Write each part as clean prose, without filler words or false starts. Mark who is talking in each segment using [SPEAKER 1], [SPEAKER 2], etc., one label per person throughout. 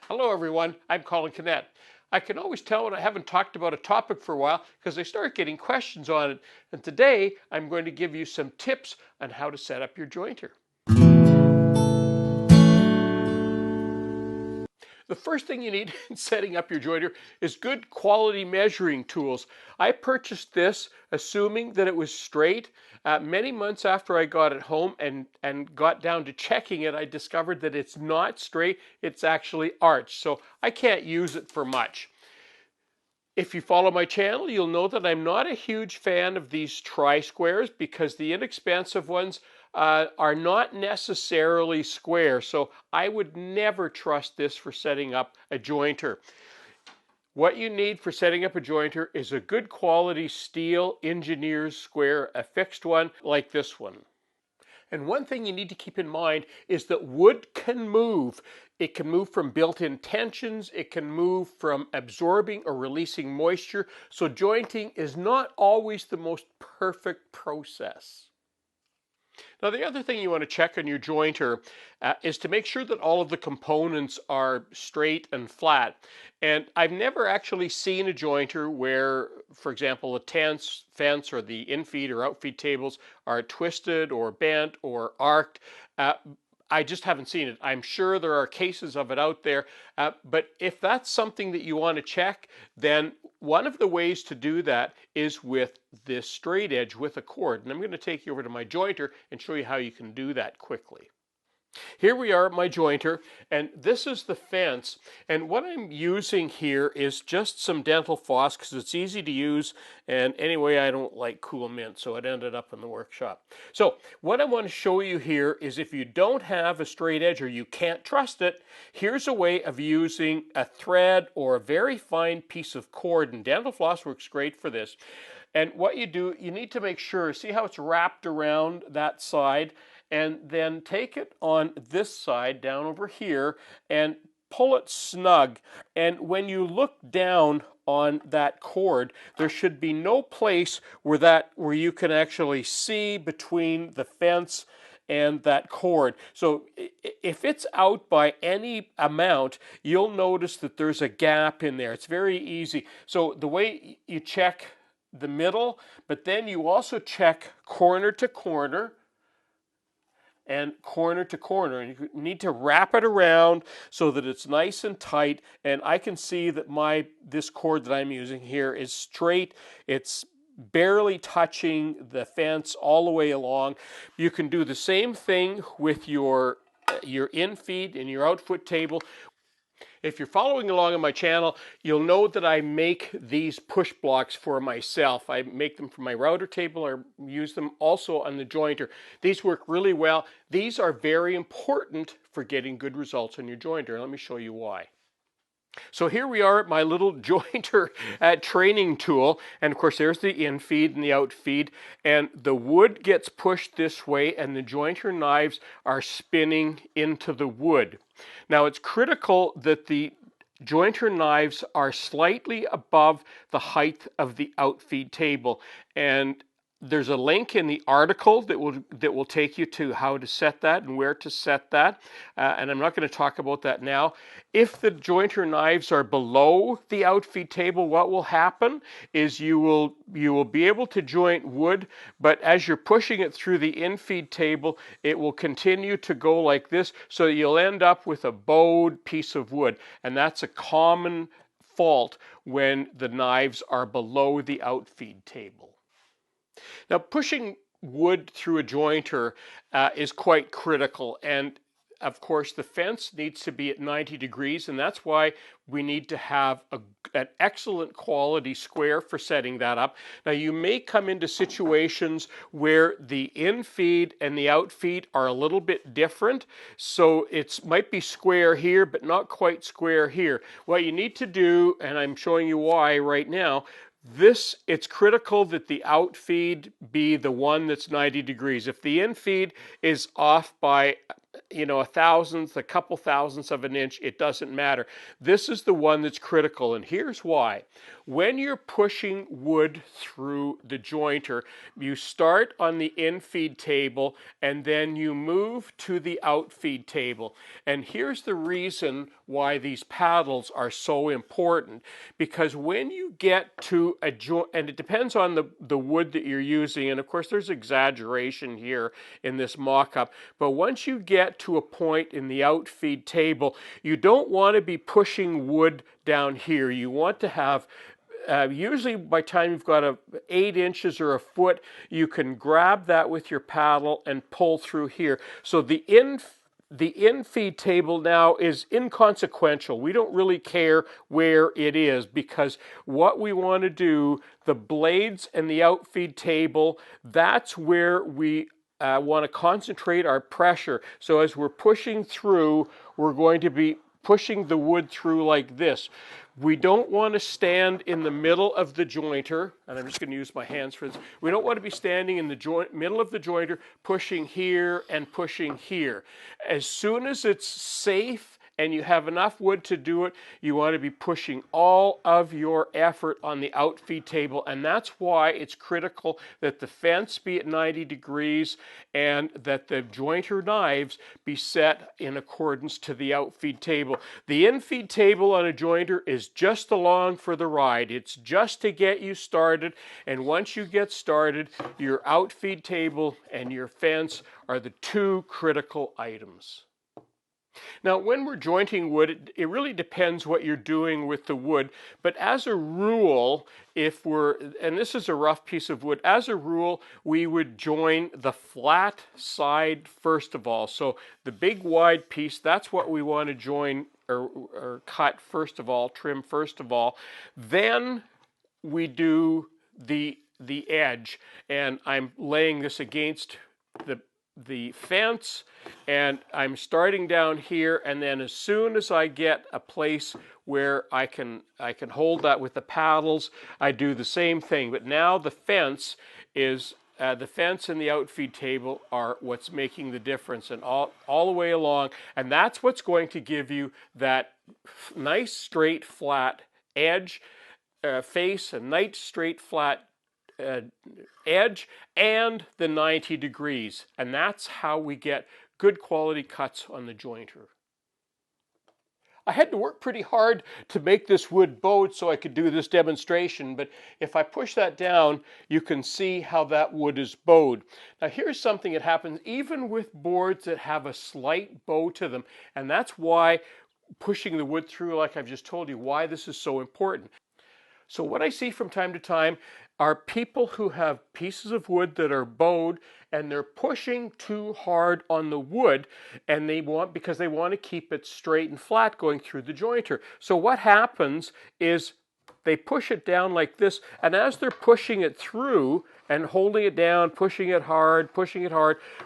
[SPEAKER 1] Hello everyone, I'm Colin Kinnett. I can always tell when I haven't talked about a topic for a while because I start getting questions on it. And today I'm going to give you some tips on how to set up your jointer. The first thing you need in setting up your jointer is good quality measuring tools. I purchased this assuming that it was straight. Many months after I got it home and got down to checking it, I discovered that it's not straight, it's actually arched. So I can't use it for much. If you follow my channel, you'll know that I'm not a huge fan of these tri-squares because the inexpensive ones are not necessarily square. So I would never trust this for setting up a jointer. What you need for setting up a jointer is a good quality steel engineer's square, a fixed one like this one. And one thing you need to keep in mind is that wood can move. It can move from built-in tensions, it can move from absorbing or releasing moisture, so jointing is not always the most perfect process. Now, the other thing you want to check on your jointer is to make sure that all of the components are straight and flat. And I've never actually seen a jointer where, for example, a fence or the infeed or outfeed tables are twisted or bent or arced. I just haven't seen it. I'm sure there are cases of it out there, but if that's something that you want to check, then one of the ways to do that is with this straight edge with a cord. And I'm going to take you over to my jointer and show you how you can do that quickly. Here we are at my jointer, and this is the fence. And what I'm using here is just some dental floss because it's easy to use. And anyway, I don't like cool mint, so it ended up in the workshop. So what I want to show you here is if you don't have a straight edge or you can't trust it, here's a way of using a thread or a very fine piece of cord. And dental floss works great for this. And what you do, you need to make sure, see how it's wrapped around that side, and then take it on this side down over here and pull it snug. And when you look down on that cord, there should be no place where you can actually see between the fence and that cord. So if it's out by any amount, you'll notice that there's a gap in there. It's very easy. So the way you check the middle, but then you also check corner to corner and corner to corner, and you need to wrap it around so that it's nice and tight. And I can see that this cord that I'm using here is straight. It's barely touching the fence all the way along. You can do the same thing with your infeed and your outfoot table. If you're following along on my channel, you'll know that I make these push blocks for myself. I make them for my router table or use them also on the jointer. These work really well. These are very important for getting good results on your jointer. Let me show you why. So here we are at my little jointer training tool, and of course there's the infeed and the outfeed, and the wood gets pushed this way and the jointer knives are spinning into the wood. Now it's critical that the jointer knives are slightly above the height of the outfeed table, and there's a link in the article that will take you to how to set that and where to set that, and I'm not going to talk about that now. If the jointer knives are below the outfeed table, what will happen is you will be able to joint wood, but as you're pushing it through the infeed table, it will continue to go like this, so you'll end up with a bowed piece of wood, and that's a common fault when the knives are below the outfeed table. Now, pushing wood through a jointer is quite critical, and of course the fence needs to be at 90 degrees, and that's why we need to have an excellent quality square for setting that up. Now, you may come into situations where the infeed and the outfeed are a little bit different, so it might be square here but not quite square here. What you need to do, and I'm showing you why right now, it's critical that the outfeed be the one that's 90 degrees. If the infeed is off by a thousandth, a couple thousandths of an inch, it doesn't matter. This is the one that's critical, and here's why. When you're pushing wood through the jointer, you start on the infeed table and then you move to the outfeed table. And here's the reason why these paddles are so important, because when you get to a joint, and it depends on the wood that you're using, and of course there's exaggeration here in this mock-up, but once you get to a point in the outfeed table, you don't want to be pushing wood down here. You want to have usually by the time you've got 8 inches or a foot, you can grab that with your paddle and pull through here. So the infeed table now is inconsequential. We don't really care where it is, because what we want to do, the blades and the outfeed table, that's where we want to concentrate our pressure. So as we're pushing through, we're going to be pushing the wood through like this. We don't want to stand in the middle of the jointer, and I'm just going to use my hands for this. We don't want to be standing in the middle of the jointer, pushing here and pushing here. As soon as it's safe and you have enough wood to do it, you want to be pushing all of your effort on the outfeed table, and that's why it's critical that the fence be at 90 degrees and that the jointer knives be set in accordance to the outfeed table. The infeed table on a jointer is just along for the ride. It's just to get you started, and once you get started, your outfeed table and your fence are the 2 critical items. Now, when we're jointing wood, it really depends what you're doing with the wood, but as a rule, and this is a rough piece of wood, as a rule, we would join the flat side first of all. So the big wide piece, that's what we want to join or cut first of all, trim first of all. Then we do the edge, and I'm laying this against the fence, and I'm starting down here, and then as soon as I get a place where I can hold that with the paddles, I do the same thing. But now the fence is the fence and the outfeed table are what's making the difference, and all the way along, and that's what's going to give you that nice straight flat edge face, a nice straight flat edge, and the 90 degrees, and that's how we get good quality cuts on the jointer. I had to work pretty hard to make this wood bowed so I could do this demonstration, but if I push that down, you can see how that wood is bowed. Now here's something that happens even with boards that have a slight bow to them, and that's why pushing the wood through, like I've just told you, why this is so important. So what I see from time to time are people who have pieces of wood that are bowed, and they're pushing too hard on the wood, and because they want to keep it straight and flat going through the jointer. So what happens is they push it down like this, and as they're pushing it through and holding it down, pushing it hard,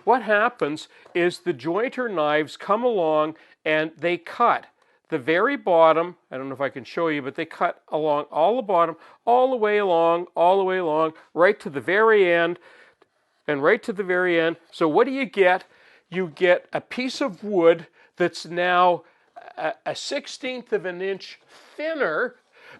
[SPEAKER 1] what happens is the jointer knives come along and they cut the very bottom. I don't know if I can show you, but they cut along all the bottom, all the way along, right to the very end, and right to the very end. So what do you get? You get a piece of wood that's now a 1/16 of an inch thinner,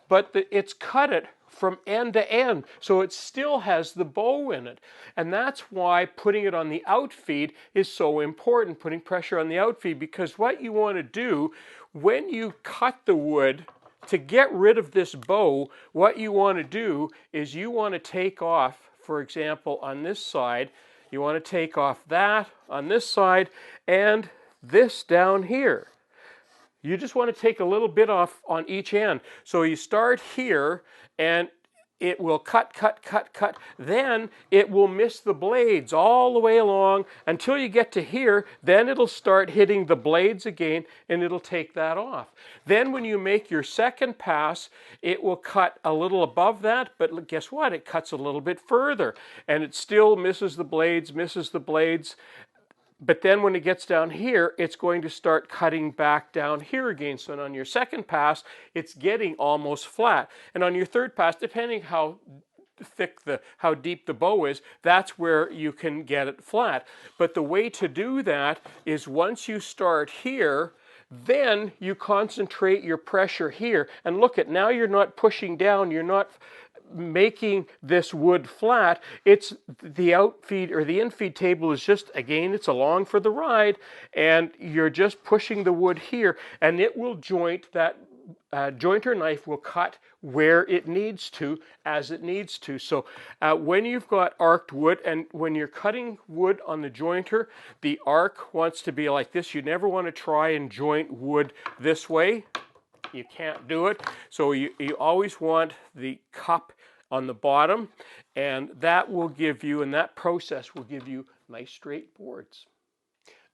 [SPEAKER 1] but it's cut it from end to end, so it still has the bow in it. And that's why putting it on the outfeed is so important, putting pressure on the outfeed, because what you want to do when you cut the wood to get rid of this bow, what you want to do is you want to take off, for example, on this side, you want to take off that on this side and this down here. You just want to take a little bit off on each end. So you start here and it will cut. Then it will miss the blades all the way along until you get to here. Then it'll start hitting the blades again and it'll take that off. Then when you make your second pass, it will cut a little above that, but guess what? It cuts a little bit further and it still misses the blades. But then when it gets down here, it's going to start cutting back down here again. So on your second pass, it's getting almost flat. And on your third pass, depending how deep the bow is, that's where you can get it flat. But the way to do that is once you start here, then you concentrate your pressure here. And look at, now you're not pushing down, you're not making this wood flat. It's the outfeed or the infeed table is just, again, it's along for the ride, and you're just pushing the wood here, and it will joint that jointer knife will cut where it needs to, as it needs to. So when you've got arced wood, and when you're cutting wood on the jointer, the arc wants to be like this. You never want to try and joint wood this way. You can't do it. So you always want the cup on the bottom, and that will give you, and that process will give you nice straight boards.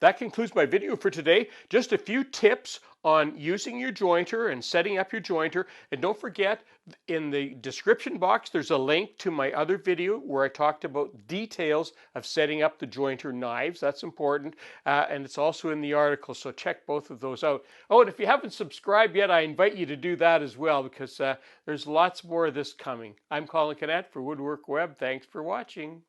[SPEAKER 1] That concludes my video for today. Just a few tips on using your jointer and setting up your jointer. And don't forget, in the description box, there's a link to my other video where I talked about details of setting up the jointer knives. That's important. And it's also in the article, so check both of those out. Oh, and if you haven't subscribed yet, I invite you to do that as well, because there's lots more of this coming. I'm Colin Canet for Woodwork Web. Thanks for watching.